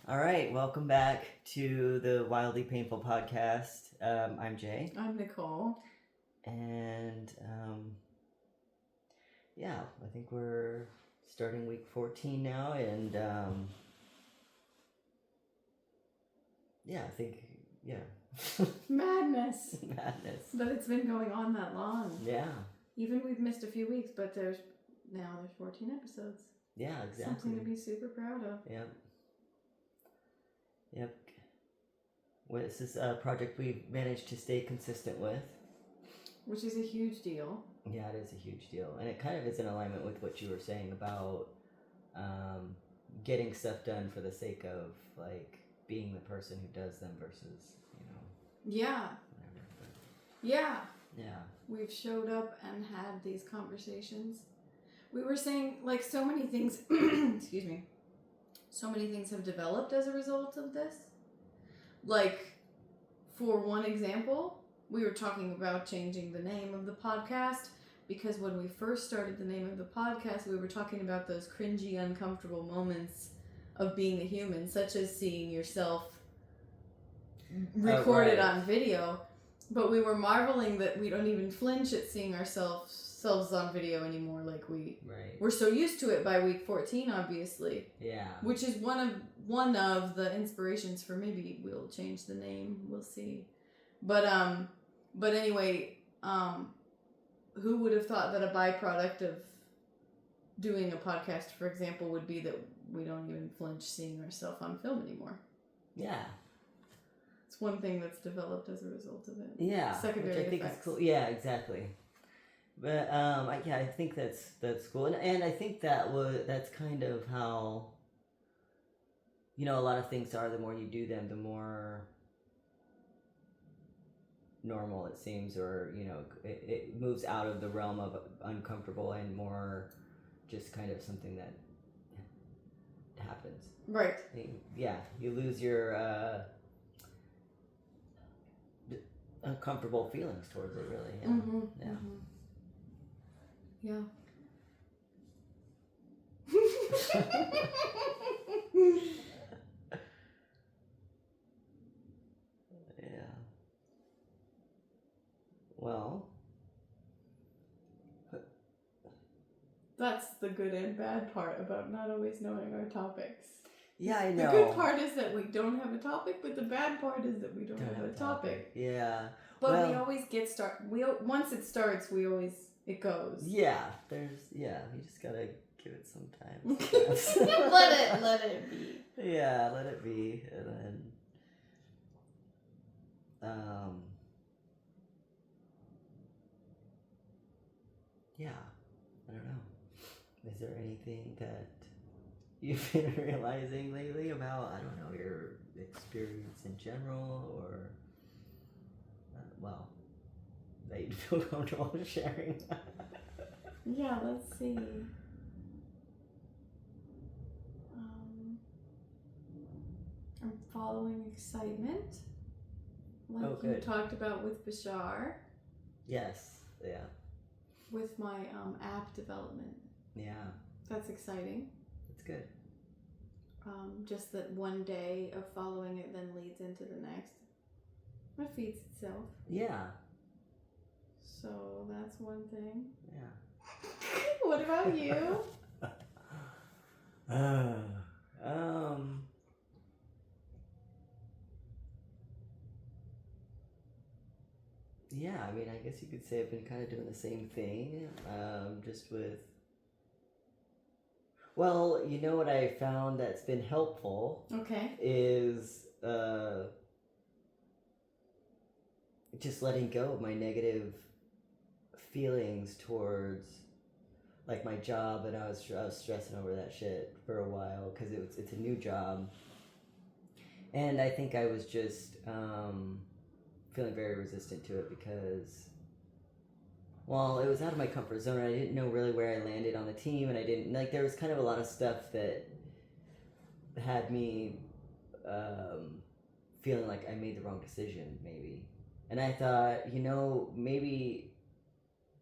All right, welcome back to the Wildly Painful podcast. I'm Jay. I'm Nicole. And yeah, I think we're starting week 14 now. And yeah, Madness. Madness. But it's been going on that long. Yeah. Even we've missed a few weeks, but there's 14 episodes. Yeah, exactly. Something to be super proud of. Yep. Well, this is a project we've managed to stay consistent with. Which is a huge deal. Yeah, it is a huge deal. And it kind of is in alignment with what you were saying about getting stuff done for the sake of, like, being the person who does them versus, Yeah. whatever. But, Yeah. yeah. We've showed up and had these conversations. We were saying, like, so many things, excuse me, so many things have developed as a result of this. Like, for one example, we were talking about changing the name of the podcast because when we first started the name of the podcast, we were talking about those cringy, uncomfortable moments of being a human, such as seeing yourself recorded on video. But we were marveling that we don't even flinch at seeing ourselves on video anymore. Like we're so used to it by week 14, obviously. Yeah. Which is one of the inspirations for maybe we'll change the name. We'll see. But anyway, who would have thought that a byproduct of doing a podcast, for example, would be that we don't even flinch seeing ourselves on film anymore? Yeah. It's one thing that's developed as a result of it. Yeah. Secondary which I think effects. is cool. Yeah, exactly. But I think that's cool, and I think that's kind of how, a lot of things are. The more you do them, the more normal it seems, or it moves out of the realm of uncomfortable and more just kind of something that happens. Right. Yeah, you lose your uncomfortable feelings towards it, really. Yeah. Mm-hmm. Yeah. Mm-hmm. Yeah. Yeah. Well, that's the good and bad part about not always knowing our topics. yeah, I know. The good part is that we don't have a topip, but the bad part is that we don't have a topic. Yeah. But we always get once it starts, it goes. Yeah, you just gotta give it some time. let it be. Yeah, let it be, and then, yeah, I don't know. Is there anything that you've been realizing lately about, I don't know, your experience in general, or, that you feel comfortable sharing? Yeah, let's see. I'm following excitement, like you talked about with Bashar. Yes, yeah. With my app development. Yeah. That's exciting. That's good. Just that one day of following it then leads into the next. It feeds itself. Yeah. So that's one thing. Yeah. What about you? Yeah, I mean, I guess you could say I've been kind of doing the same thing, just with, well, what I found that's been helpful is just letting go of my negative feelings towards, like, my job, and I was stressing over that shit for a while because it's a new job, and I think I was just feeling very resistant to it because, well, it was out of my comfort zone, and I didn't know really where I landed on the team, and I didn't, like, there was kind of a lot of stuff that had me feeling like I made the wrong decision, maybe. And I thought, maybe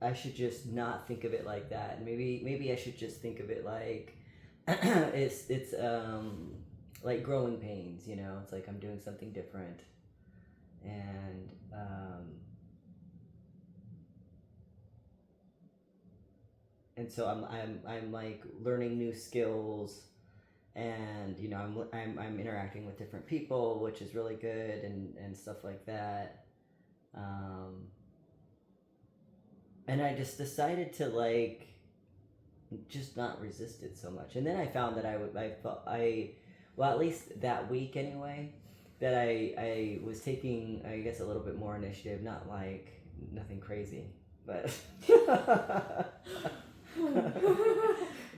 I should just not think of it like that. Maybe I should just think of it like it's like growing pains, you know. It's like I'm doing something different, and so I'm like learning new skills, and you know I'm interacting with different people, which is really good, and stuff like that. Um, and I just decided to like just not resist it so much. And then I found that well, at least that week anyway, that I was taking, I guess, a little bit more initiative. Not like nothing crazy, but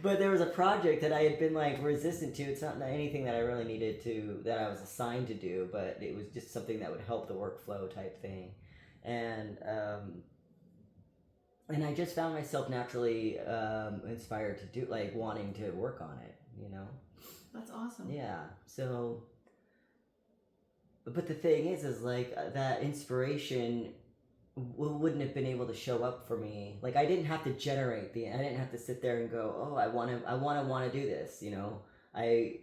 but there was a project that I had been like resistant to. It's not anything that I really needed to, that I was assigned to do, but it was just something that would help the workflow type thing, and I just found myself naturally inspired to do, like, wanting to work on it, you know. That's awesome. Yeah. So, but the thing is like that inspiration wouldn't have been able to show up for me. Like I didn't have to generate I didn't have to sit there and go, oh, I want to do this, you know. I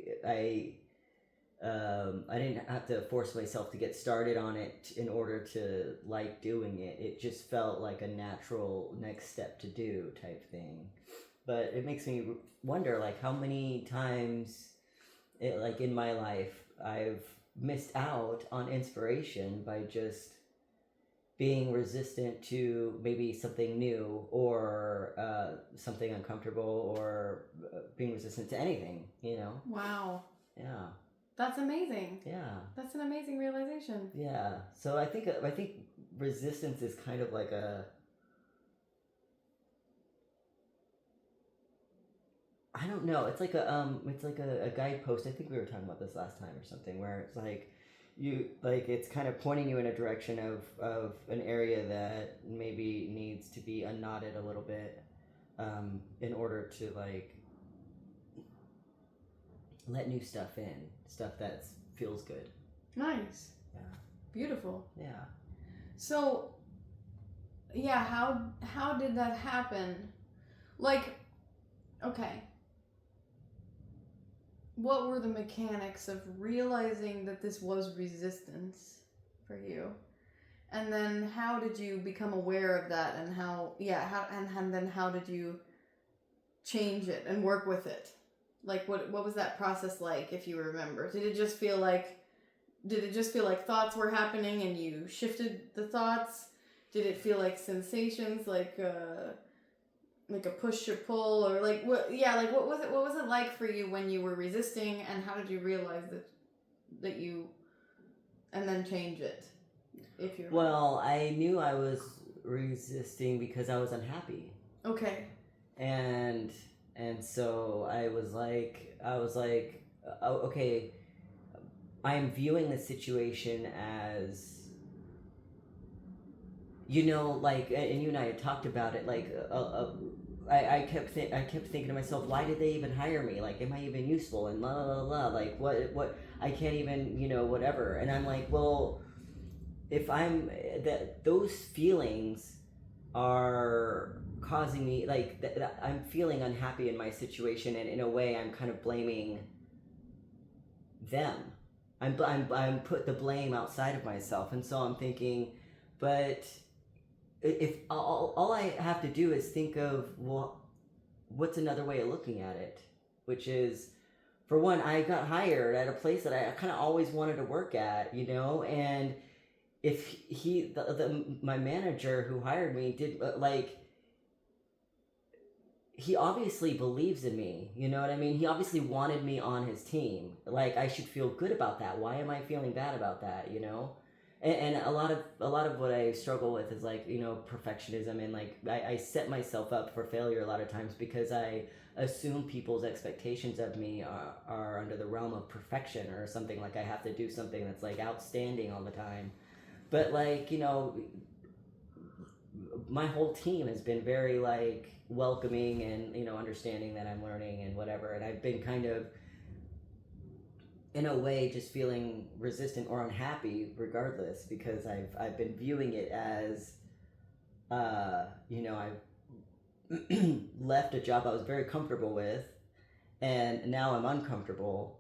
didn't have to force myself to get started on it in order to like doing it. It just felt like a natural next step to do type thing. But it makes me wonder, like, how many times, like in my life, I've missed out on inspiration by just being resistant to maybe something new, or something uncomfortable, or being resistant to anything, you know? Wow. Yeah. That's amazing. Yeah. That's an amazing realization. Yeah. So I think resistance is kind of like I don't know. It's like a guidepost. I think we were talking about this last time or something, where it's like it's kind of pointing you in a direction of an area that maybe needs to be unknotted a little bit, in order to like let new stuff in, stuff that feels good. Nice. Yeah. Beautiful. Yeah. So, yeah, how did that happen? Like, okay. What were the mechanics of realizing that this was resistance for you? And then how did you become aware of that, and then how did you change it and work with it? Like what was that process like, if you remember? Did it just feel like thoughts were happening and you shifted the thoughts? Did it feel like sensations, like a push or pull, or like what was it like for you when you were resisting, and how did you realize that you, and then change it, if you remember? Well, I knew I was resisting because I was unhappy. Okay. And so I was like, oh, okay, I'm viewing the situation as, you know, like, and you and I had talked about it, like, I kept thinking to myself, why did they even hire me? Like, am I even useful? And la la la la, like, what, I can't even, you know, whatever. And I'm like, well, if those feelings are causing me, like, I'm feeling unhappy in my situation, and in a way I'm kind of blaming them. I'm put the blame outside of myself, and so I'm thinking, but if all I have to do is think of, well, what's another way of looking at it, which is, for one, I got hired at a place that I kind of always wanted to work at, you know, and if my manager who hired me did, like, he obviously believes in me, you know what I mean? He obviously wanted me on his team. Like, I should feel good about that. Why am I feeling bad about that, you know? And a lot of what I struggle with is, like, you know, perfectionism, and like I set myself up for failure a lot of times because I assume people's expectations of me are under the realm of perfection, or something, like I have to do something that's like outstanding all the time. But, like, you know, my whole team has been very, like, welcoming and, you know, understanding that I'm learning and whatever, and I've been kind of, in a way, just feeling resistant or unhappy regardless, because I've been viewing it as, you know, I've left a job I was very comfortable with, and now I'm uncomfortable,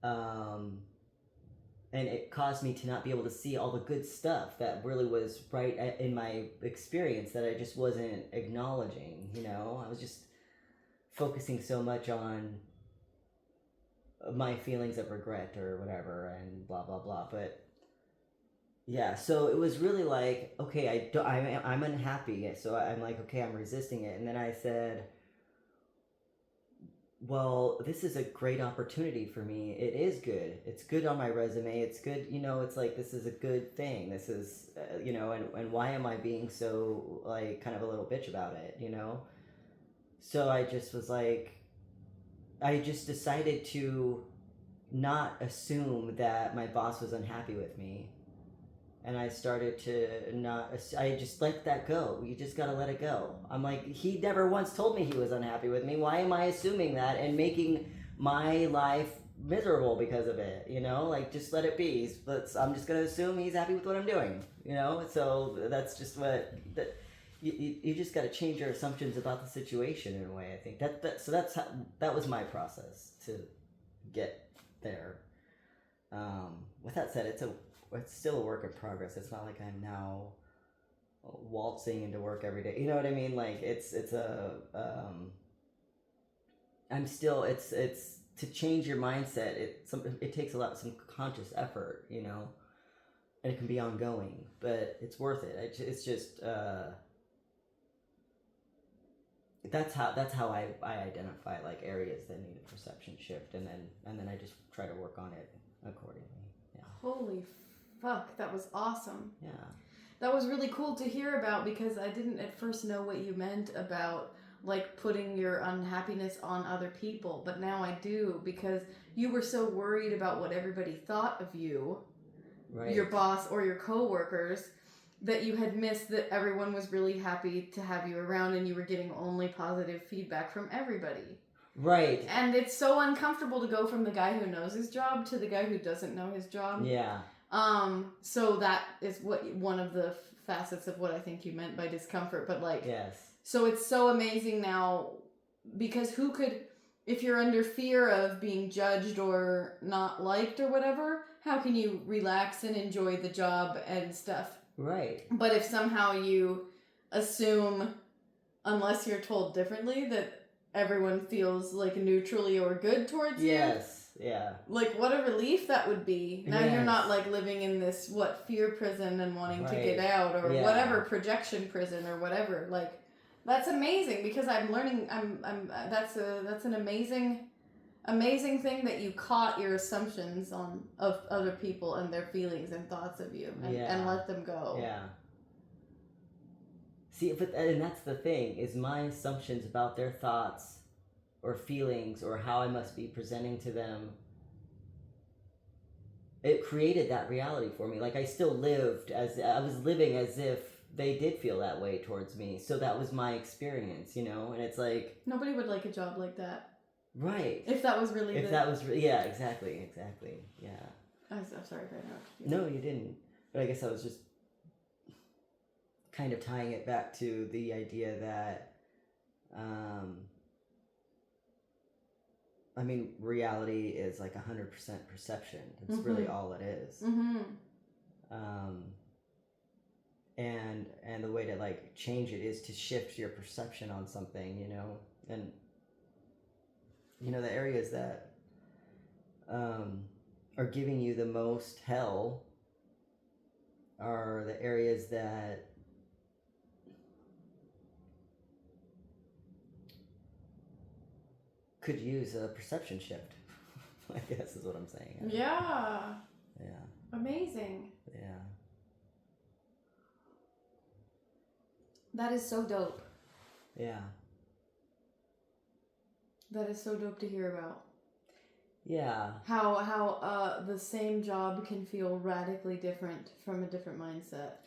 um, and it caused me to not be able to see all the good stuff that really was right in my experience that I just wasn't acknowledging. You know, I was just focusing so much on my feelings of regret or whatever, and blah blah blah. But yeah, so it was really like, okay, I'm unhappy, so I'm like, okay, I'm resisting it, and then I said, well, this is a great opportunity for me. It is good. It's good on my resume. It's good, you know, it's like, this is a good thing. This is, you know, and why am I being so, like, kind of a little bitch about it, you know? So I just was like, I just decided to not assume that my boss was unhappy with me. And I started to not, I just let that go. You just gotta let it go. I'm like, he never once told me he was unhappy with me. Why am I assuming that and making my life miserable because of it? You know, like, just let it be. But I'm just gonna assume he's happy with what I'm doing, you know? So that's just what, you just gotta change your assumptions about the situation in a way, I think. So that was my process to get there. With that said, it's still a work in progress. It's not like I'm now waltzing into work every day. You know what I mean? Like, I'm still, it's to change your mindset. It takes some conscious effort, you know, and it can be ongoing, but it's worth it. It's just, that's how I identify, like, areas that need a perception shift, and then I just try to work on it accordingly. Yeah. Holy fuck, that was awesome. Yeah. That was really cool to hear about, because I didn't at first know what you meant about, like, putting your unhappiness on other people, but now I do, because you were so worried about what everybody thought of you, Right. your boss or your coworkers, that you had missed that everyone was really happy to have you around, and you were getting only positive feedback from everybody. Right. And it's so uncomfortable to go from the guy who knows his job to the guy who doesn't know his job. Yeah. So that is one of the facets of what I think you meant by discomfort, but, like, yes. So it's so amazing now, because who could, if you're under fear of being judged or not liked or whatever, how can you relax and enjoy the job and stuff? Right. But if somehow you assume, unless you're told differently, that everyone feels, like, neutrally or good towards you. Yes. Yeah. Like, what a relief that would be. Now Yes. you're not, like, living in this, fear prison and wanting to get Right. out, or Yeah. whatever, projection prison or whatever. Like, that's amazing, because I'm learning, that's an amazing thing that you caught your assumptions of other people and their feelings and thoughts of you, and let them go. Yeah. See, and that's the thing, is my assumptions about their thoughts or feelings or how I must be presenting to them, it created that reality for me. Like, I still I was living as if they did feel that way towards me. So that was my experience, you know? And it's like, Nobody would like a job like that. Right. If that was really yeah, exactly. Yeah. I'm sorry if I interrupted you. No, you didn't. But I guess I was just kind of tying it back to the idea that, I mean, reality is like 100% perception. It's really all it is. Mm-hmm. And the way to, like, change it is to shift your perception on something, you know? And, you know, the areas that are giving you the most hell are the areas that could use a perception shift. I guess is what I'm saying. Yeah. Yeah. Amazing. Yeah. That is so dope. Yeah. That is so dope to hear about. Yeah. How the same job can feel radically different from a different mindset.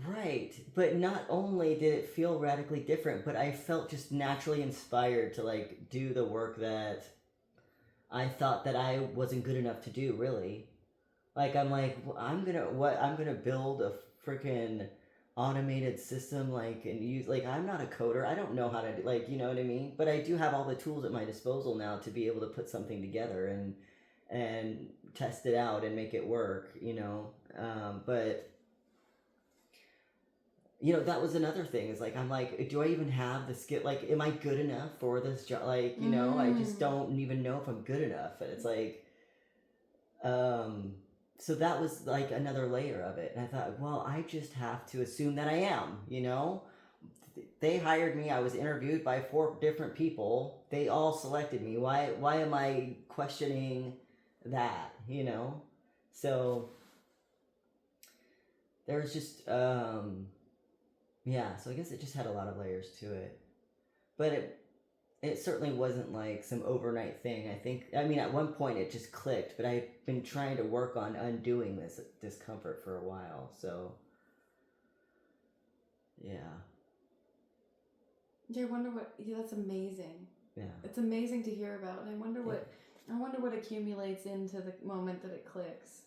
Right. But not only did it feel radically different, but I felt just naturally inspired to, like, do the work that I thought that I wasn't good enough to do, really. Like, I'm like, well, I'm gonna build a freaking automated system, like, and use, like, I'm not a coder. I don't know how to, like, you know what I mean? But I do have all the tools at my disposal now to be able to put something together, and test it out and make it work, but that was another thing. Is like, I'm like, do I even have the skill? Like, am I good enough for this job? Like, I just don't even know if I'm good enough. And it's like, so that was like another layer of it. And I thought, well, I just have to assume that I am, They hired me. I was interviewed by 4 different people. They all selected me. Why am I questioning that, So there's just, yeah, so I guess it just had a lot of layers to it. But it certainly wasn't like some overnight thing. I mean, at one point it just clicked, but I've been trying to work on undoing this discomfort for a while. So, yeah. Yeah, I wonder what. Yeah, that's amazing. Yeah. It's amazing to hear about, and I wonder what accumulates into the moment that it clicks.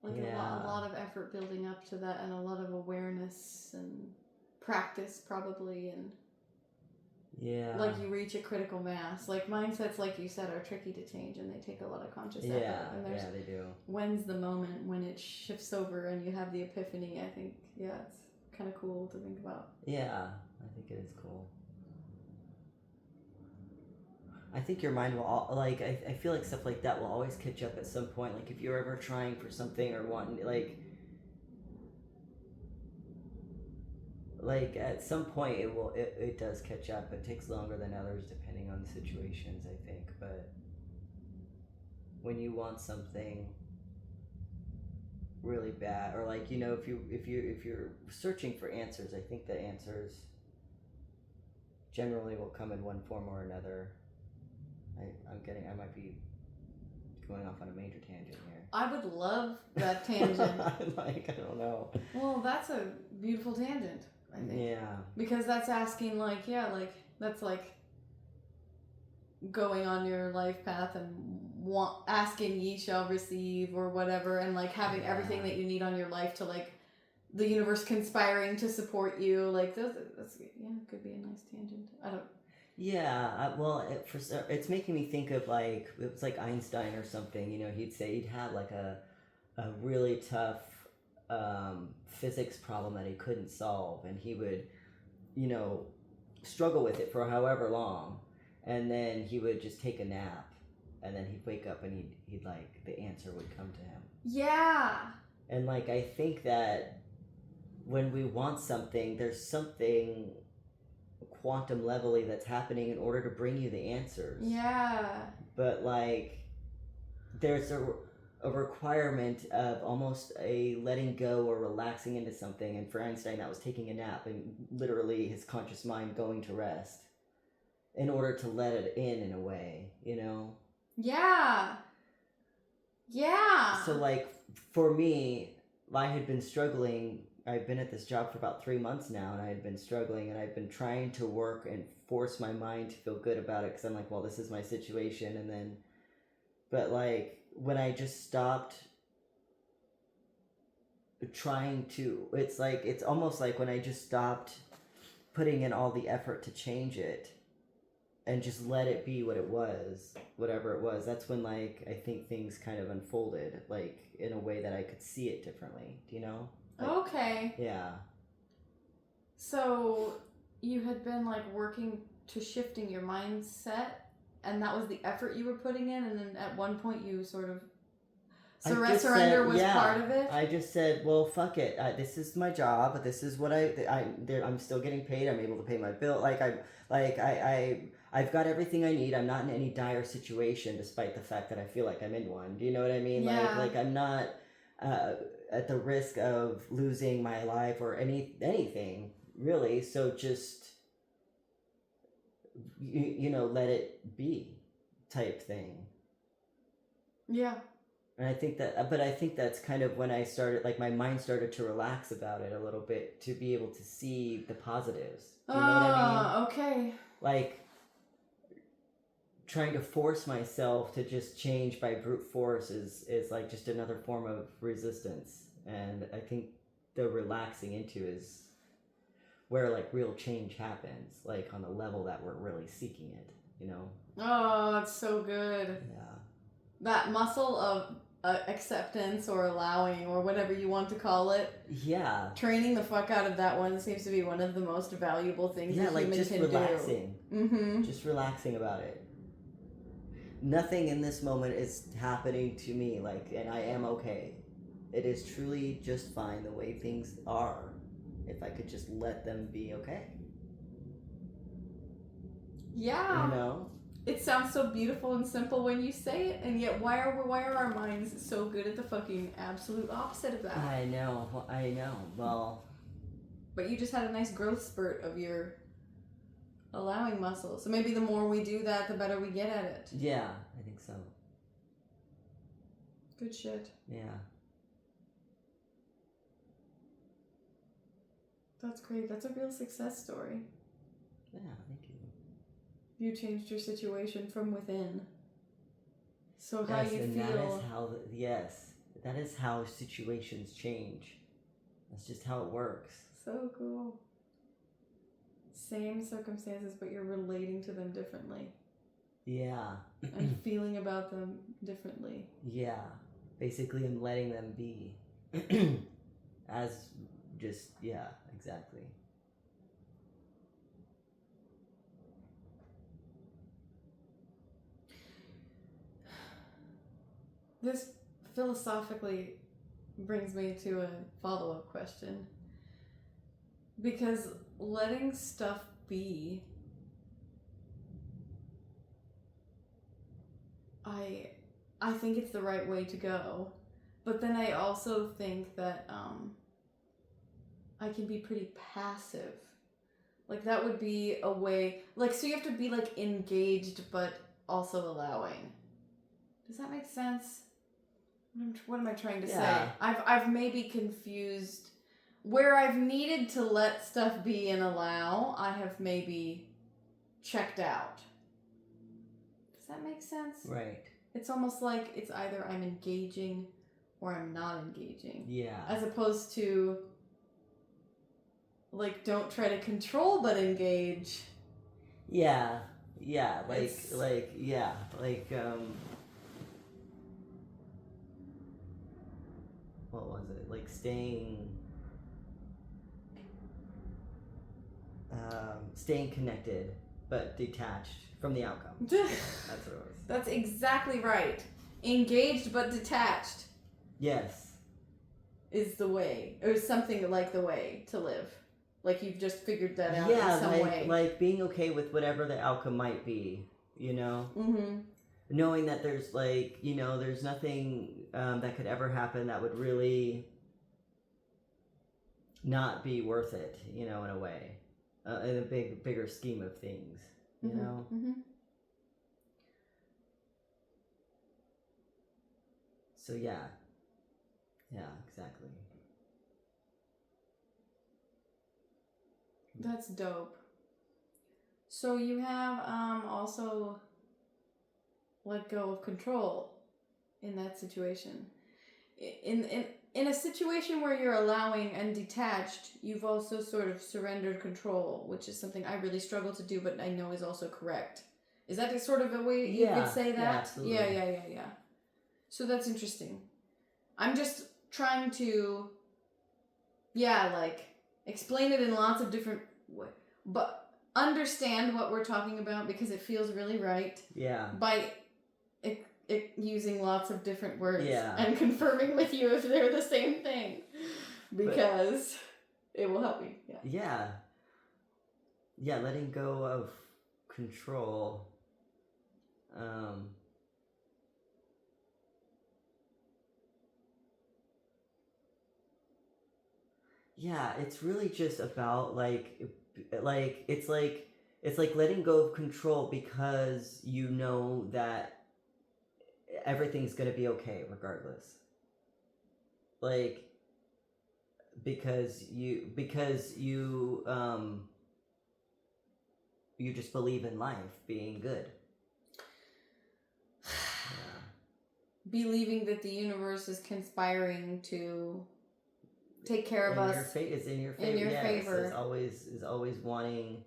Like a lot of effort building up to that, and a lot of awareness and practice, probably, and like you reach a critical mass. Like mindsets, like you said, are tricky to change, and they take a lot of conscious effort. And yeah, they do. When's the moment when it shifts over and you have the epiphany? I think, it's kind of cool to think about. Yeah, I think it is cool. I think your mind will, like, I feel like stuff like that will always catch up at some point. Like, if you're ever trying for something or wanting, like at some point it does catch up. It takes longer than others depending on the situations, I think. But when you want something really bad, or like, if you're searching for answers, I think the answers generally will come in one form or another. I might be going off on a major tangent here. I would love that tangent. I don't know. Well, that's a beautiful tangent, I think. Yeah. Because that's asking, that's like going on your life path and asking ye shall receive or whatever, and like having everything that you need on your life to like the universe conspiring to support you. Like that's could be a nice tangent. I don't. Yeah, it's making me think of like, it was like Einstein or something. He'd say he'd have like a really tough physics problem that he couldn't solve, and he would, struggle with it for however long, and then he would just take a nap, and then he'd wake up and he'd like the answer would come to him. Yeah. And like, I think that when we want something, there's something quantum levelly that's happening in order to bring you the answers. Yeah. But like, there's a requirement of almost a letting go or relaxing into something. And for Einstein, that was taking a nap and literally his conscious mind going to rest in order to let it in a way, Yeah. Yeah. So like, for me, I had been struggling. I've been at this job for about 3 months now, and I had been struggling, and I've been trying to work and force my mind to feel good about it, because I'm like, well, this is my situation. But like, when I just stopped trying to, it's almost like when I just stopped putting in all the effort to change it and just let it be what it was, whatever it was, that's when like, I think things kind of unfolded, like in a way that I could see it differently, Like, okay. Yeah. So you had been like working to shifting your mindset, and that was the effort you were putting in, and then at one point you sort of surrender was part of it. I just said, well, fuck it. This is my job. This is what I'm still getting paid. I'm able to pay my bill. I've got everything I need. I'm not in any dire situation, despite the fact that I feel like I'm in one. Do you know what I mean? Yeah. Like I'm not at the risk of losing my life or anything really. So just let it be, type thing. Yeah. And I think that's kind of when I started, like, my mind started to relax about it a little bit, to be able to see the positives. Do you know what I mean? Okay. Like, trying to force myself to just change by brute force is like just another form of resistance. And I think the relaxing into is where like real change happens, like on the level that we're really seeking it, Oh, it's so good. Yeah. that muscle of acceptance or allowing or whatever you want to call it. Yeah. Training the fuck out of that one seems to be one of the most valuable things a human just can relaxing. do. Mm-hmm. Just relaxing about it. Nothing in this moment is happening to me, like, and I am okay. It is truly just fine the way things are. If I could just let them be okay. Yeah. You know? It sounds so beautiful and simple when you say it, and yet why are our minds so good at the fucking absolute opposite of that? I know. Well, but you just had a nice growth spurt of your allowing muscle. So maybe the more we do that, the better we get at it. Yeah, I think so. Good shit. Yeah. That's great. That's a real success story. Yeah, thank you. You changed your situation from within. So how Yes, you and feel. that is how situations change. That's just how it works. So cool. Same circumstances, but you're relating to them differently. Yeah. And feeling about them differently. Yeah. Basically, I'm letting them be. As just, yeah, exactly. This philosophically brings me to a follow-up question. Because letting stuff be, I think it's the right way to go. But then I also think that I can be pretty passive. Like that would be a way, like, so you have to be like engaged but also allowing. Does that make sense? What am I trying to say? I've maybe confused where I've needed to let stuff be and allow. I have maybe checked out. Does that make sense? Right. It's almost like it's either I'm engaging or I'm not engaging. Yeah. As opposed to like don't try to control but engage. Yeah. Like It's- what was it? Like staying connected but detached from the outcome. That's what it was. That's exactly right. Engaged but detached Yes. is the way, or something like the way to live. Like you've just figured that out Yeah, in some way. like being okay with whatever the outcome might be, you know? Mm-hmm. Knowing that there's like, you know, there's nothing that could ever happen that would really not be worth it, you know, in a way. In a bigger scheme of things, you know? Mm-hmm. So yeah, exactly. That's dope. So you have also let go of control in that situation. In a situation where you're allowing and detached, you've also sort of surrendered control, which is something I really struggle to do, but I know is also correct. Is that sort of a way you could say that? Yeah, absolutely. Yeah. So that's interesting. I'm just trying to, like, explain it in lots of different ways, but understand what we're talking about because it feels really right. Yeah. By using lots of different words. Yeah. And confirming with you if they're the same thing. Because it will help me. Yeah. Yeah, letting go of control. Yeah, it's really just about it's like letting go of control because you know that everything's gonna be okay regardless. Like because you you just believe in life being good. Yeah. Believing that the universe is conspiring to take care of us. It's in your favor. In your favor. Is always wanting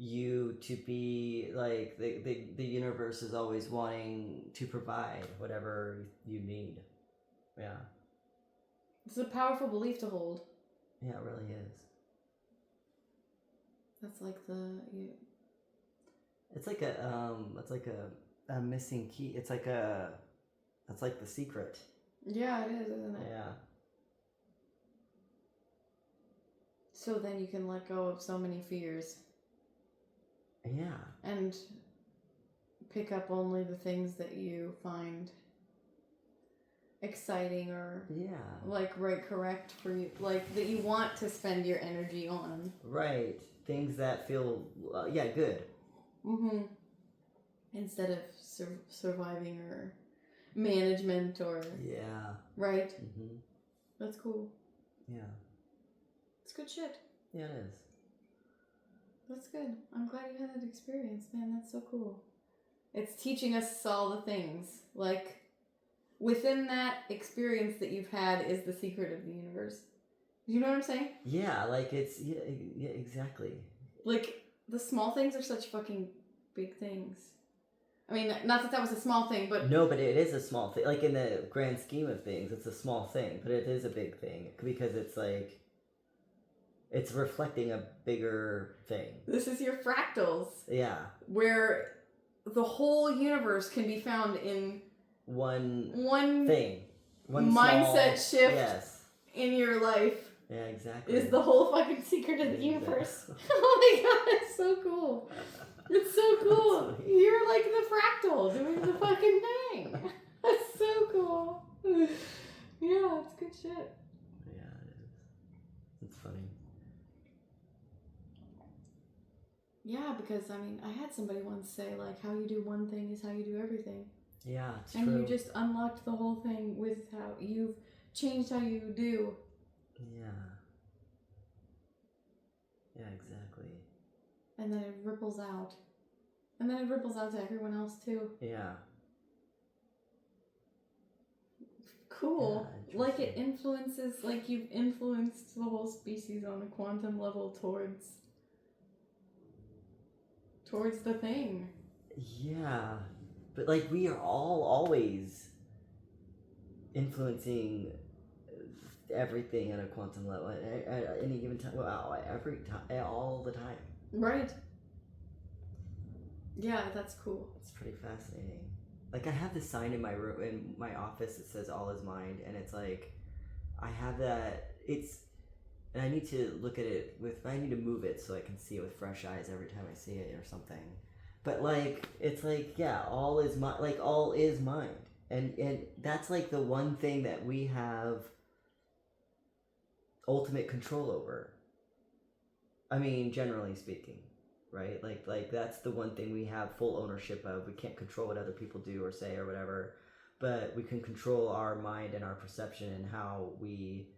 you to be like the universe is always wanting to provide whatever you need. Yeah. It's a powerful belief to hold. Yeah, it really is. That's like It's like a missing key. It's like the secret. Yeah, it is, isn't it? Yeah. So then you can let go of so many fears. Yeah. And pick up only the things that you find exciting or like correct for you, like that you want to spend your energy on. Right. Things that feel good. Mm-hmm. Instead of surviving or management or right. Mm-hmm. That's cool. Yeah. It's good shit. Yeah, it is. That's good. I'm glad you had that experience, man. That's so cool. It's teaching us all the things. Like, within that experience that you've had is the secret of the universe. You know what I'm saying? Yeah, like it's yeah, exactly. Like, the small things are such fucking big things. I mean, not that that was a small thing, but... No, but it is a small thing. Like, in the grand scheme of things, it's a small thing, but it is a big thing. Because it's like... It's reflecting a bigger thing. This is your fractals. Yeah. Where the whole universe can be found in... One thing. One mindset small, shift yes. in your life. Yeah, exactly. Is the whole fucking secret of the universe. Oh my god, it's so cool. It's so cool. You're like the fractal doing the fucking thing. That's so cool. Yeah, it's good shit. Yeah, it is. It's funny. Yeah, because, I mean, I had somebody once say, like, how you do one thing is how you do everything. Yeah, it's and true. And you just unlocked the whole thing with how you've changed how you do. Yeah. Yeah, exactly. And then it ripples out. And then it ripples out to everyone else, too. Yeah. Cool. Yeah, like it influences, like you've influenced the whole species on a quantum level towards the thing. Yeah. But like we are all always influencing everything at a quantum level at any given time. Well, every time, all the time. Right. Yeah, that's cool. It's pretty fascinating. Like I have this sign in my room, in my office, that says "All is mind," and it's like I have that. And I need to look at it I need to move it so I can see it with fresh eyes every time I see it or something. But like it's like all is mind. Like all is mind, and that's like the one thing that we have ultimate control over. I mean, generally speaking. Right? Like that's the one thing we have full ownership of. We can't control what other people do or say or whatever, but we can control our mind and our perception and how we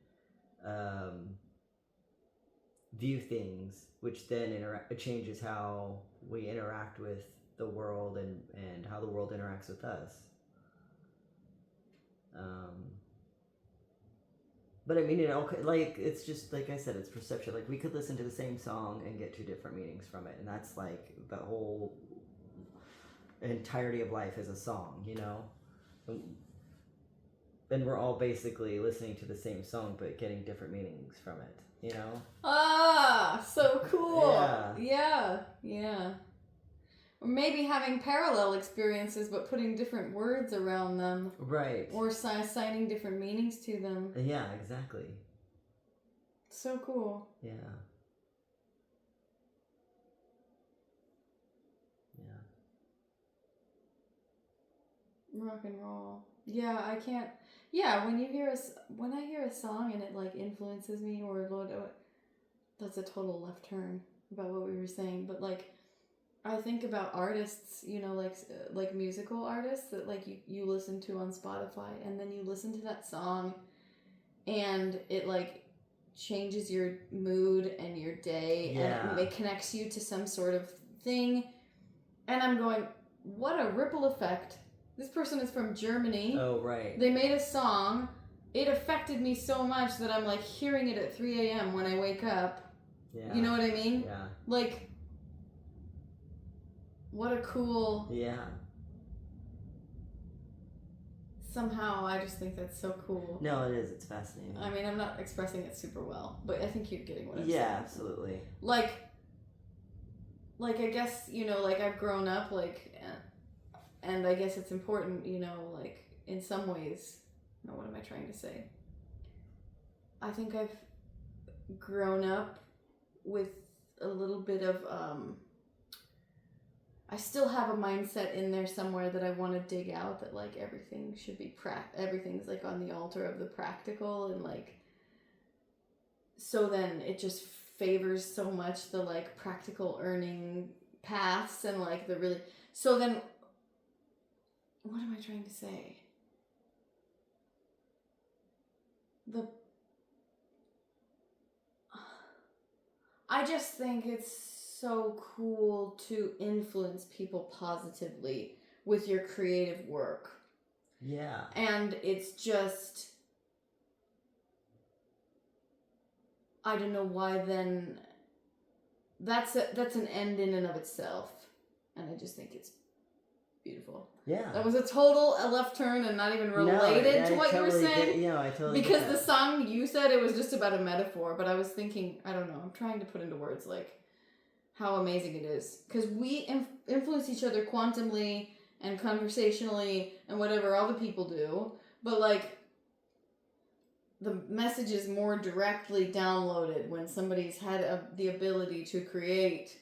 view things, which then changes how we interact with the world and how the world interacts with us. But I mean, like it's just like I said, it's perception. Like we could listen to the same song and get two different meanings from it, and that's like the whole entirety of life is a song, you know. And we're all basically listening to the same song, but getting different meanings from it, you know. Ah, so cool. Yeah. Or maybe having parallel experiences, but putting different words around them. Right. Or assigning different meanings to them. Yeah, exactly. So cool. Yeah. Yeah. Rock and roll. Yeah, I can't. Yeah, when I hear a song and it like influences me, that's a total left turn about what we were saying, but like. I think about artists, you know, like musical artists that like you listen to on Spotify, and then you listen to that song and it like changes your mood and your day and it connects you to some sort of thing. And I'm going, what a ripple effect. This person is from Germany. Oh, right. They made a song. It affected me so much that I'm like hearing it at 3 a.m. when I wake up. Yeah. You know what I mean? Yeah. Like, what a cool. Yeah. Somehow, I just think that's so cool. No, it is. It's fascinating. I mean, I'm not expressing it super well, but I think you're getting what I'm saying. Yeah, absolutely. Like I guess, you know, like I've grown up, like, and I guess it's important, you know, like in some ways. No, what am I trying to say? I think I've grown up with a little bit of I still have a mindset in there somewhere that I want to dig out, that like everything should be everything's like on the altar of the practical, and like so then it just favors so much the like practical earning paths, and like the really, so then what am I trying to say? I just think it's so cool to influence people positively with your creative work. Yeah. And it's just, I don't know why then, that's an end in and of itself. And I just think it's beautiful. Yeah. That was a total left turn and not even related to what you were saying. I totally Because get the that. song you said, it was just about a metaphor, but I was thinking, I don't know, I'm trying to put into words like how amazing it is. Because we influence each other quantumly and conversationally and whatever other people do, but like the message is more directly downloaded when somebody's had the ability to create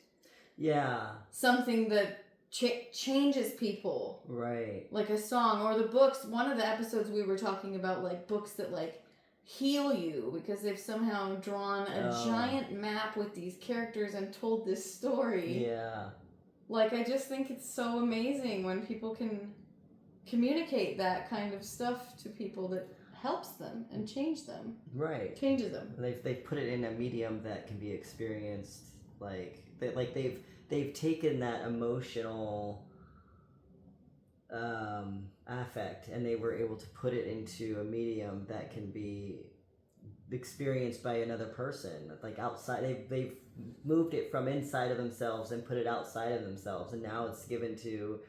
something that changes people. Right. Like a song or the books. One of the episodes we were talking about like books that like heal you because they've somehow drawn a giant map with these characters and told this story. Yeah. Like I just think it's so amazing when people can communicate that kind of stuff to people that helps them and changes them. They've put it in a medium that can be experienced they've taken that emotional affect and they were able to put it into a medium that can be experienced by another person, like outside. They've moved it from inside of themselves and put it outside of themselves, and now it's given to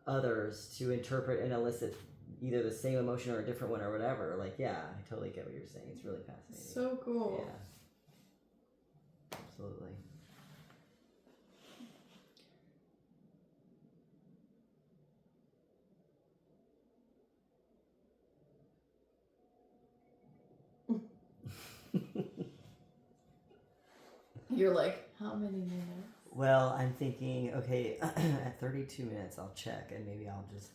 others to interpret and elicit either the same emotion or a different one or whatever. Like, yeah, I totally get what you're saying. It's really fascinating. So cool. Yeah. Absolutely. You're like, how many minutes? Well, I'm thinking, okay, at 32 minutes I'll check, and maybe I'll just,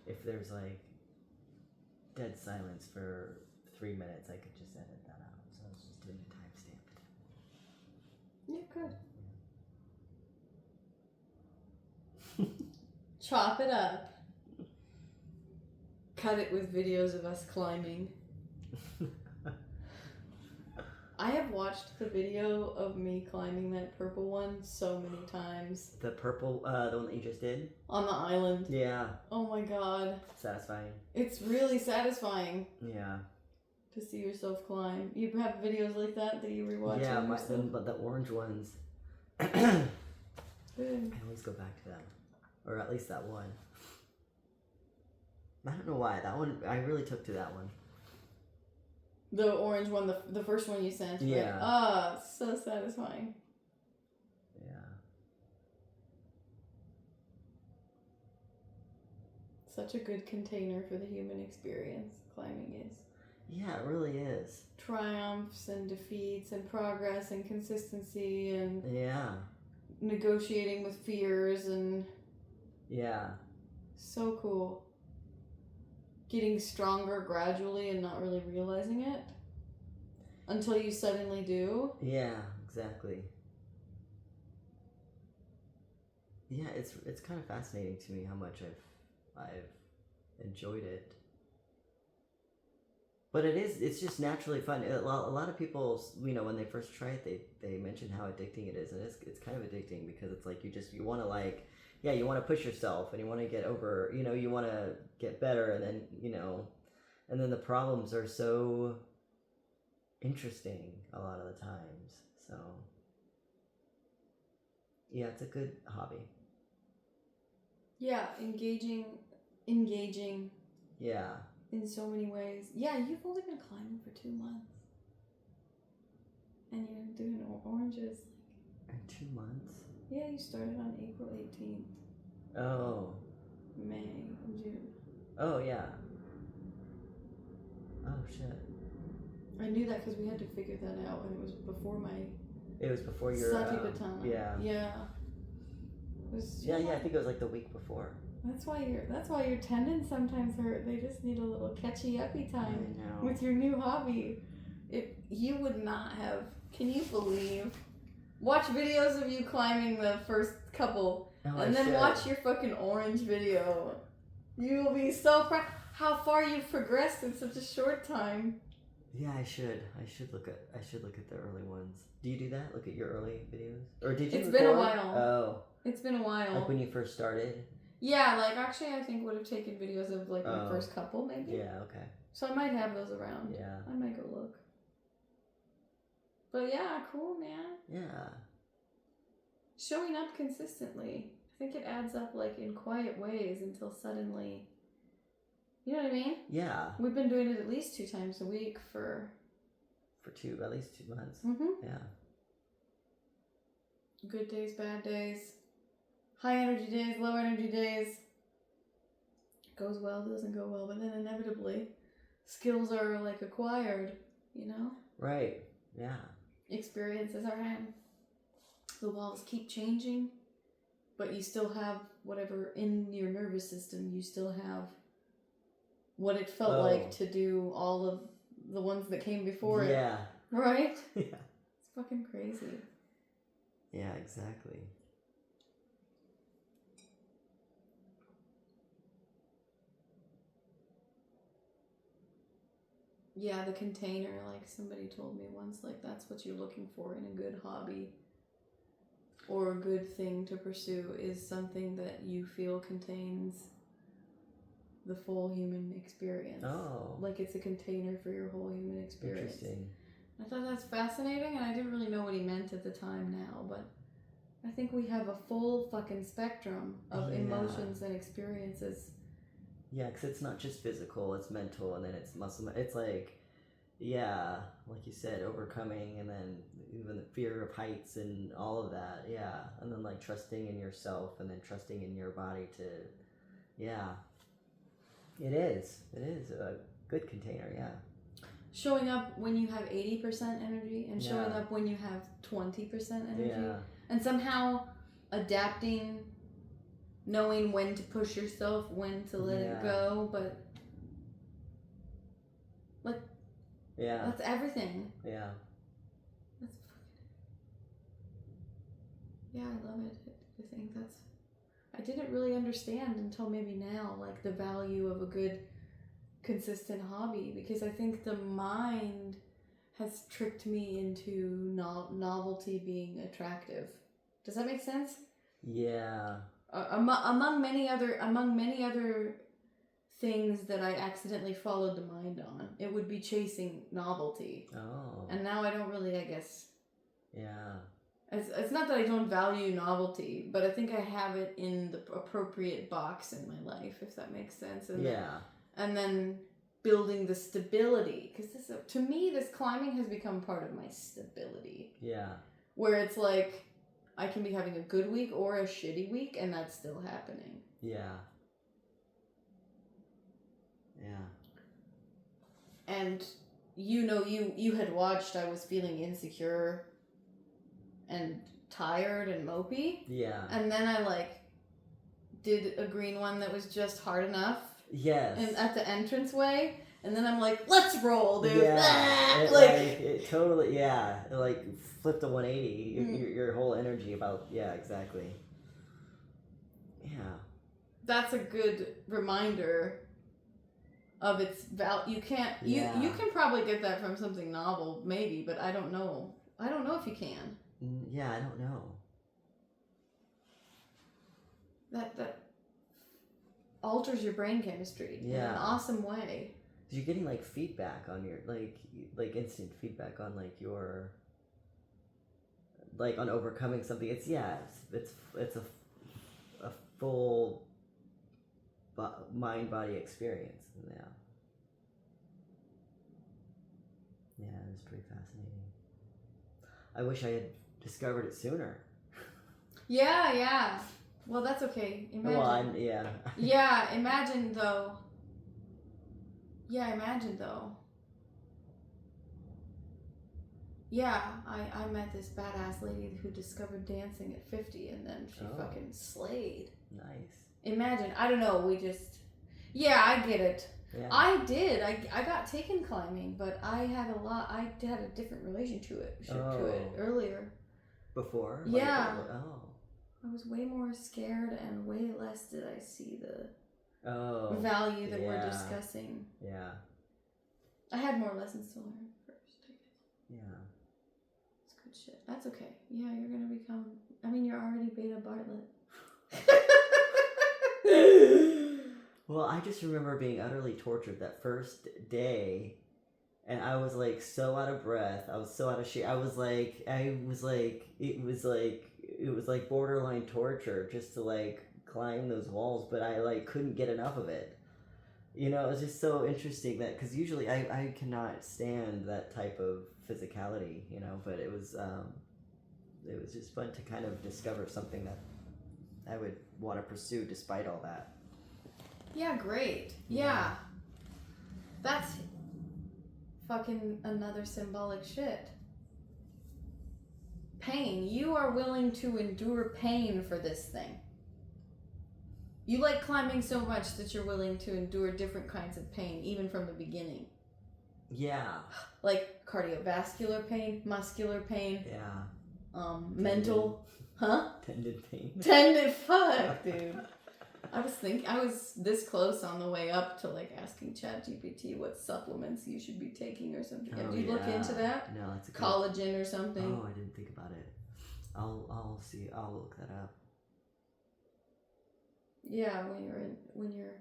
if there's like dead silence for 3 minutes, I could just edit that out. So I was just doing a timestamp. You could. Chop it up. Cut it with videos of us climbing. I have watched the video of me climbing that purple one so many times. The purple, the one that you just did? On the island. Yeah. Oh my god. Satisfying. It's really satisfying. Yeah. To see yourself climb. You have videos like that you rewatch? Yeah, but the orange ones. Good. I always go back to them. Or at least that one. I don't know why. That one, I really took to that one. The orange one, the first one you sent. Yeah. Ah, so satisfying. Yeah. Such a good container for the human experience, climbing is. Yeah, it really is. Triumphs and defeats and progress and consistency and negotiating with fears and so cool. Getting stronger gradually and not really realizing it until you suddenly do. Yeah, exactly. Yeah, it's kind of fascinating to me how much I've enjoyed it. But it's just naturally fun. A lot of people, when they first try it, they mention how addicting it is, and it's kind of addicting because it's like you want to you want to push yourself and you want to get over, you want to get better, and then and then the problems are so interesting a lot of the times. So Yeah, it's a good hobby. Yeah, engaging Yeah. in so many ways. Yeah, you've only been climbing for 2 months. And you're doing oranges. In 2 months? Yeah, you started on April 18th. Oh. May, June. Oh, yeah. Oh, shit. I knew that because we had to figure that out, and it was before my It was before your... Satipatthana. Yeah. Yeah. It was Yeah, I think it was like the week before. That's why your tendons sometimes hurt. They just need a little catchy uppy time I know. with your new hobby. You would not have. Can you believe? Watch videos of you climbing the first couple, and then watch your fucking orange video. You will be so proud how far you've progressed in such a short time. Yeah, I should look at the early ones. Do you do that? Look at your early videos, or did you? It's record? been a while. Oh, it's been a while. like when you first started. Yeah, like actually, I think would have taken videos of like my first couple, maybe. Yeah. Okay. So I might have those around. Yeah. I might go look. But yeah, cool, man. Yeah. Showing up consistently. I think it adds up like in quiet ways until suddenly. You know what I mean? Yeah. We've been doing it at least 2 times a week for at least 2 months. Mm-hmm. Yeah. Good days, bad days, high energy days, low energy days. Goes well, doesn't go well, but then inevitably, skills are like acquired. You know. Right. Yeah. Experiences are had. The walls keep changing, but you still have whatever in your nervous system. You still have what it felt like to do all of the ones that came before it. Yeah. Right? Yeah. It's fucking crazy. Yeah, exactly. Yeah, the container, like somebody told me once, like that's what you're looking for in a good hobby or a good thing to pursue is something that you feel contains the full human experience. Oh. Like it's a container for your whole human experience. Interesting. I thought that's fascinating, and I didn't really know what he meant at the time now, but I think we have a full fucking spectrum of emotions and experiences. Yeah, because it's not just physical, it's mental, and then it's muscle. It's like, yeah, like you said, overcoming, and then even the fear of heights and all of that, yeah. And then like trusting in yourself, and then trusting in your body to, yeah. It is a good container, yeah. Showing up when you have 80% energy and showing up when you have 20% energy. Yeah. And somehow adapting, knowing when to push yourself, when to let it go, but like that's everything. Yeah. That's I love it. I think I didn't really understand until maybe now, like the value of a good consistent hobby, because I think the mind has tricked me into novelty being attractive. Does that make sense? Yeah. Among many other things that I accidentally followed the mind on, it would be chasing novelty. Oh. And now I don't really, I guess. Yeah. It's not that I don't value novelty, but I think I have it in the appropriate box in my life, if that makes sense. And then building the stability, because to me, this climbing has become part of my stability. Yeah. Where it's like, I can be having a good week or a shitty week, and that's still happening. Yeah. Yeah. And you had watched, I was feeling insecure and tired and mopey. Yeah. And then I did a green one that was just hard enough. Yes. And at the entranceway. And then I'm like, let's roll, dude. Yeah. It totally, yeah. It flipped a 180. Mm-hmm. Your whole energy about, yeah, exactly. Yeah. That's a good reminder of its value. You can't, you can probably get that from something novel, maybe, but I don't know. I don't know if you can. Yeah, I don't know. That alters your brain chemistry in an awesome way. You're getting feedback on your like instant feedback on your like on overcoming something. It's it's a full mind body experience. Yeah. Yeah, it was pretty fascinating. I wish I had discovered it sooner. Yeah. Well, that's okay. Imagine. Well, yeah. Yeah, imagine though. Yeah, I met this badass lady who discovered dancing at 50 and then she fucking slayed. Nice. Imagine, I don't know, yeah, I get it. Yeah. I did. I got taken climbing, but I had a different relationship to it earlier. Before? Yeah. Like, I was way more scared and way less did I see the value that we're discussing. Yeah. I had more lessons to learn first, I guess. Yeah. It's good shit. That's okay. Yeah, you're gonna become. I mean, you're already Beta Bartlett. Well, I just remember being utterly tortured that first day, and I was like so out of breath. I was so out of shape. It was like borderline torture just to like climb those walls, but I like couldn't get enough of it. You know, it was just so interesting that because usually I cannot stand that type of physicality, you know, but it was just fun to kind of discover something that I would want to pursue despite all that. Yeah, great. Yeah. That's fucking another symbolic shit. Pain. You are willing to endure pain for this thing. You like climbing so much that you're willing to endure different kinds of pain, even from the beginning. Yeah. Like cardiovascular pain, muscular pain. Yeah. Mental. Huh? Tendon pain. Fuck, dude. I was this close on the way up to like asking ChatGPT what supplements you should be taking or something. Did you look into that? No, it's a collagen or something. Oh, I didn't think about it. I'll see. I'll look that up. Yeah, when you're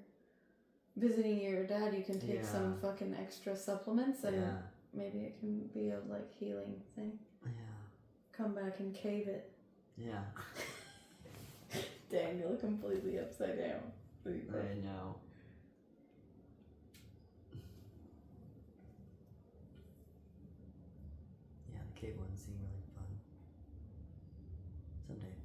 visiting your dad, you can take some fucking extra supplements and maybe it can be a like healing thing. Yeah. Come back and cave it. Yeah. Dang, you look completely upside down. I know. Yeah, the cave ones seem really fun. Someday.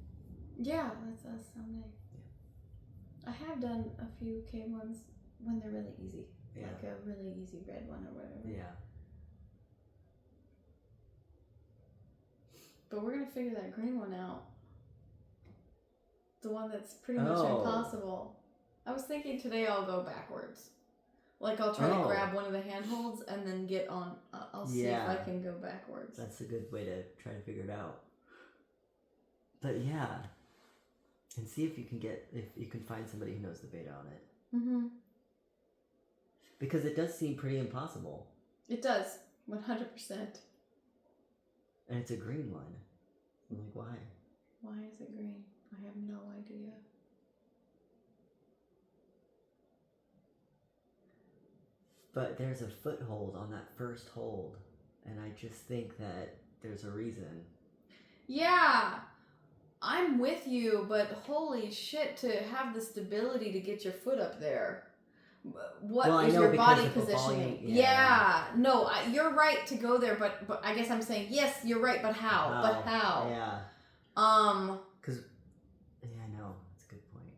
Yeah, that's us someday. Yeah. I have done a few cave ones when they're really easy. Yeah. Like a really easy red one or whatever. Yeah. But we're gonna figure that green one out. The one that's pretty much impossible. I was thinking today I'll go backwards. Like I'll try to grab one of the handholds and then get on. I'll see if I can go backwards. That's a good way to try to figure it out. But yeah, and see if you can find somebody who knows the beta on it. Mm-hmm. Because it does seem pretty impossible. It does, 100%. And it's a green one. I'm like, why? Why is it green? I have no idea. But there's a foothold on that first hold, and I just think that there's a reason. Yeah, I'm with you, but holy shit, to have the stability to get your foot up there. What is your body positioning? No, you're right to go there, but I guess I'm saying yes, you're right, but how? But how? Yeah. Because I know it's a good point.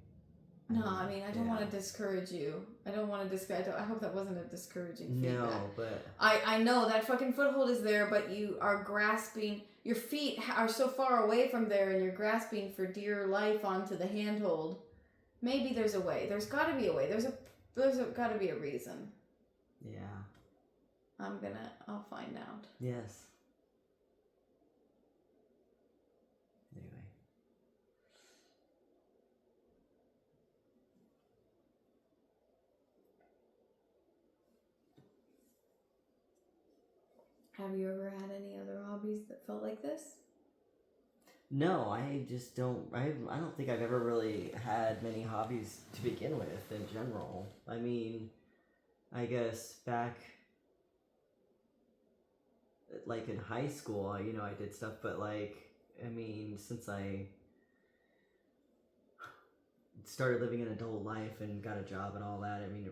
No, I mean I don't want to discourage you. I don't want to discourage. I hope that wasn't a discouraging feedback. No, but I know that fucking foothold is there, but you are grasping. Your feet are so far away from there, and you're grasping for dear life onto the handhold. Maybe there's a way. There's got to be a way. There's got to be a reason. Yeah. I'll find out. Yes. Anyway. Have you ever had any other hobbies that felt like this? No, I just don't. I don't think I've ever really had many hobbies to begin with in general. I mean, I guess back, like in high school, I did stuff, but like I mean, since I started living an adult life and got a job and all that, I mean,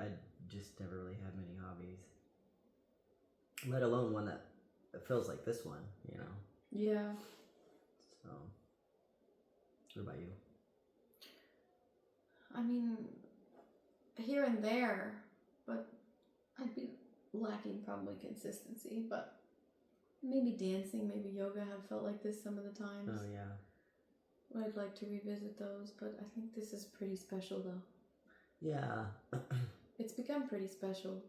I just never really had many hobbies. Let alone one that feels like this one, you know? Yeah. So, what about you? I mean, here and there, but I'd be lacking probably consistency, but maybe dancing, maybe yoga have felt like this some of the times. Oh, yeah. I'd like to revisit those, but I think this is pretty special though. Yeah. It's become pretty special,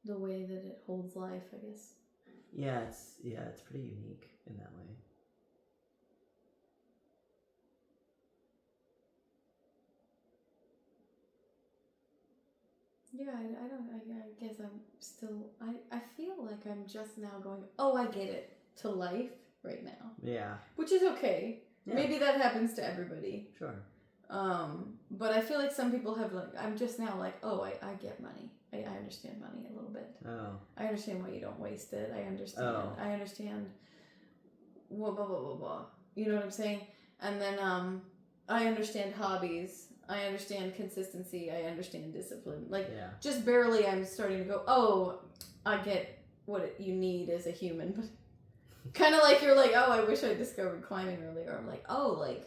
the way that it holds life, I guess. Yeah, it's pretty unique in that way. Yeah, I guess I'm still, I feel like I'm just now going, oh, I get it, to life right now. Yeah. Which is okay. Yeah. Maybe that happens to everybody. Sure. But I feel like some people have like, I'm just now like, oh, I get money. I understand money a little bit. Oh. I understand why you don't waste it. I understand. Oh. I understand. Blah, blah, blah, blah, blah. You know what I'm saying? And then I understand hobbies. I understand consistency. I understand discipline. Like, Yeah. just barely I'm starting to go, oh, I get what you need as a human. But kind of like you're like, oh, I wish I discovered climbing earlier. I'm like, oh, like,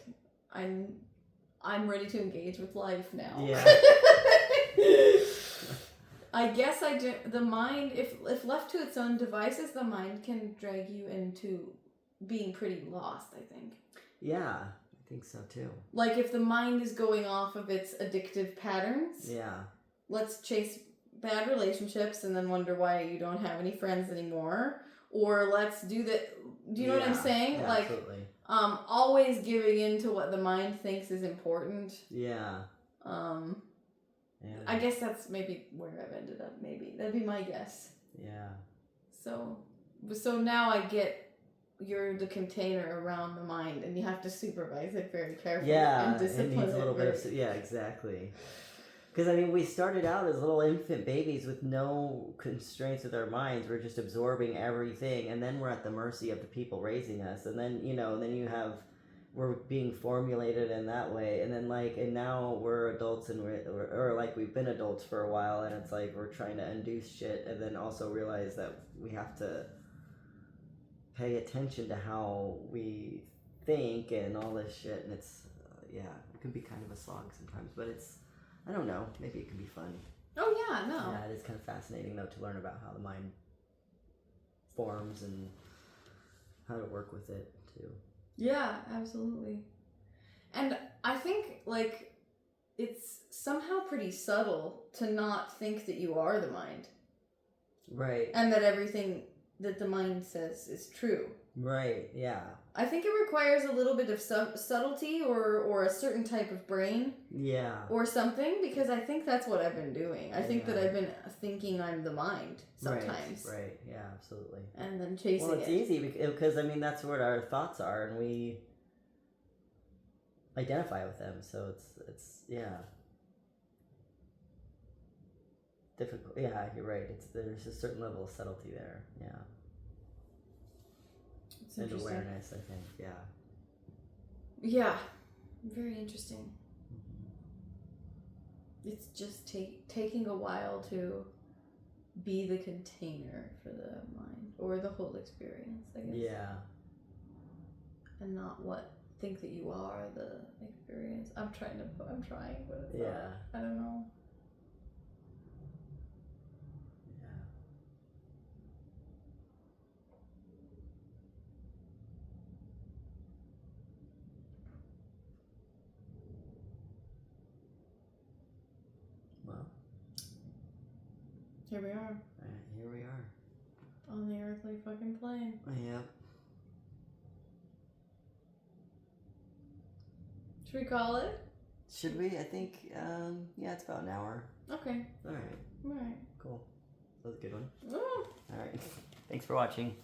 I'm ready to engage with life now. Yeah. I guess the mind, if left to its own devices, the mind can drag you into being pretty lost, I think. Yeah, I think so too. Like if the mind is going off of its addictive patterns. Yeah. Let's chase bad relationships and then wonder why you don't have any friends anymore. Or let's do that. Do you know what I'm saying? Yeah, like, absolutely. Always giving in to what the mind thinks is important. Yeah. I guess that's maybe where I've ended up. Maybe that'd be my guess. Yeah. So now I get you're the container around the mind, and you have to supervise it very carefully. Yeah, and discipline it needs a little bit of exactly. Because I mean, we started out as little infant babies with no constraints with our minds. We're just absorbing everything, and then we're at the mercy of the people raising us. And then we're being formulated in that way, and then and now we're adults, and we've been adults for a while, and it's like we're trying to undo shit, and then also realize that we have to pay attention to how we think and all this shit, and it's it can be kind of a slog sometimes, but it's, I don't know, maybe it can be fun. Oh yeah, no. Yeah, it is kind of fascinating though to learn about how the mind forms and how to work with it too. Yeah, absolutely. And I think it's somehow pretty subtle to not think that you are the mind. Right. And that everything that the mind says is true. Right, yeah. I think it requires a little bit of subtlety or a certain type of brain. Yeah. Or something, because I think that's what I've been doing. I think that I've been thinking I'm the mind sometimes. Right, yeah, absolutely. And then chasing it. Well, it's easy because, I mean, that's what our thoughts are, and we identify with them, so it's difficult. Yeah, you're right. There's a certain level of subtlety there, yeah. It's and awareness, I think, yeah. Yeah, very interesting. It's just taking a while to be the container for the mind or the whole experience, I guess. Yeah. And not think that you are the experience. I'm trying, but it's not. I don't know. Yeah. Well. Here we are. Here we are. On the earthly fucking plane. Yep. Should we call it? Should we? I think, it's about an hour. Okay. Alright. Alright. Cool. That was a good one. Oh. Alright. Thanks for watching.